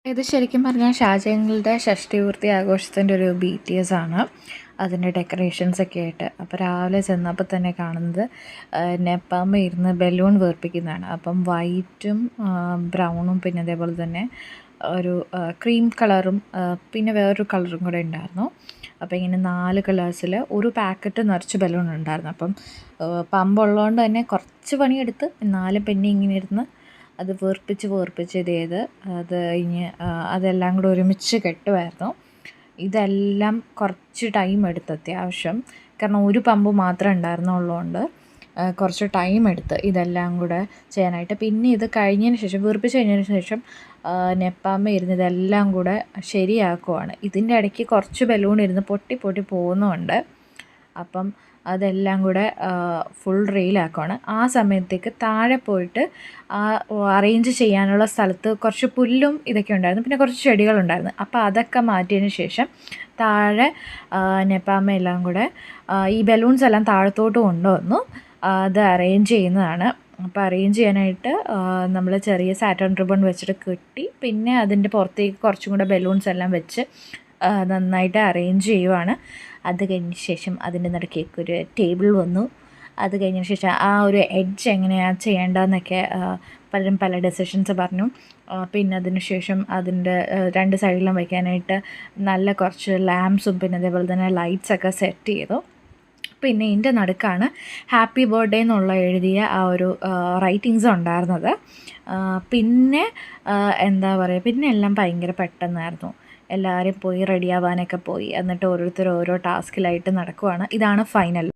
ഇത് ശരിക്കും പറഞ്ഞാൽ ഷാജഹാങ്ങളുടെ ഷഷ്ടിപൂർത്തി ആഘോഷത്തിൻ്റെ ഒരു BTS ആണ്. അതിൻ്റെ ഡെക്കറേഷൻസൊക്കെ ആയിട്ട്. അപ്പോൾ രാവിലെ ചെന്നപ്പോൾ തന്നെ കാണുന്നത് നെപ്പാമ്മ ഇരുന്ന് ബലൂൺ വീർപ്പിക്കുന്നതാണ്. അപ്പം വൈറ്റും ബ്രൗണും പിന്നെ അതേപോലെ തന്നെ ഒരു ക്രീം കളറും പിന്നെ വേറൊരു കളറും കൂടെ ഉണ്ടായിരുന്നു. അപ്പോൾ ഇങ്ങനെ 4 കളേഴ്സിൽ ഒരു പാക്കറ്റ് നിറച്ച് ബലൂൺ ഉണ്ടായിരുന്നു. അപ്പം പമ്പുള്ളതുകൊണ്ട് തന്നെ കുറച്ച് പണിയെടുത്ത് എന്നാലും പിന്നെ ഇങ്ങനെ ഇരുന്ന് അത് വീർപ്പിച്ച് ഇത് ചെയ്ത് അത് കഴിഞ്ഞ് അതെല്ലാം കൂടെ ഒരുമിച്ച് കെട്ടുമായിരുന്നു. ഇതെല്ലാം കുറച്ച് ടൈം എടുത്ത് അത്യാവശ്യം, കാരണം ഒരു പമ്പ് മാത്രമേ ഉണ്ടായിരുന്നുള്ളതുകൊണ്ട് കുറച്ച് ടൈം എടുത്ത് ഇതെല്ലാം കൂടെ ചെയ്യാനായിട്ട്. പിന്നെ ഇത് കഴിഞ്ഞതിന് ശേഷം വീർപ്പിച്ച് കഴിഞ്ഞതിന് ശേഷം നെപ്പാമ്മ ഇരുന്ന് ഇതെല്ലാം കൂടെ ശരിയാക്കുവാണ്. ഇതിൻ്റെ ഇടയ്ക്ക് കുറച്ച് ബലൂൺ ഇരുന്ന് പൊട്ടി പോകുന്നുമുണ്ട്. അപ്പം അതെല്ലാം കൂടെ ഫുൾ റെയിലാക്കുവാണ്. ആ സമയത്തേക്ക് താഴെ പോയിട്ട് അറേഞ്ച് ചെയ്യാനുള്ള സ്ഥലത്ത് കുറച്ച് പുല്ലും ഇതൊക്കെ ഉണ്ടായിരുന്നു, പിന്നെ കുറച്ച് ചെടികളുണ്ടായിരുന്നു. അപ്പോൾ അതൊക്കെ മാറ്റിയതിന് ശേഷം താഴെ നെപ്പാമ്മ എല്ലാം കൂടെ ഈ ബലൂൺസ് എല്ലാം താഴത്തോട്ട് കൊണ്ടുവന്നു അത് അറേഞ്ച് ചെയ്യുന്നതാണ്. അപ്പോൾ അറേഞ്ച് ചെയ്യാനായിട്ട് നമ്മൾ ചെറിയ സാറ്റൻ റിബൺ വെച്ചിട്ട് കെട്ടി പിന്നെ അതിൻ്റെ പുറത്തേക്ക് കുറച്ചും കൂടെ ബലൂൺസ് എല്ലാം വെച്ച് നന്നായിട്ട് അറേഞ്ച് ചെയ്യുവാണ്. അത് കഴിഞ്ഞ ശേഷം അതിൻ്റെ നടുക്കേക്ക് ഒരു ടേബിൾ വന്നു. അത് കഴിഞ്ഞതിന് ശേഷം ആ ഒരു എഡ്ജ് എങ്ങനെയാണ് ചെയ്യേണ്ടതെന്നൊക്കെ പലരും പല ഡെസിഷൻസ് പറഞ്ഞു. പിന്നെ അതിന് ശേഷം അതിൻ്റെ 2 സൈഡിലും വയ്ക്കാനായിട്ട് നല്ല കുറച്ച് ലാംപ്സും പിന്നെ അതേപോലെ തന്നെ ലൈറ്റ്സൊക്കെ സെറ്റ് ചെയ്തു. പിന്നെ ഇതിൻ്റെ നടുക്കാണ് ഹാപ്പി ബർത്ത്ഡേ എന്നുള്ള എഴുതിയ ആ ഒരു റൈറ്റിങ്സ് ഉണ്ടായിരുന്നത്. പിന്നെ എന്താ പറയുക, പിന്നെ എല്ലാം ഭയങ്കര പെട്ടെന്നായിരുന്നു. എല്ലാവരും പോയി റെഡിയാവാനൊക്കെ പോയി. എന്നിട്ട് ഓരോരുത്തർ ഓരോ ടാസ്കിലായിട്ട് നടക്കുവാണ്. ഇതാണ് ഫൈനൽ.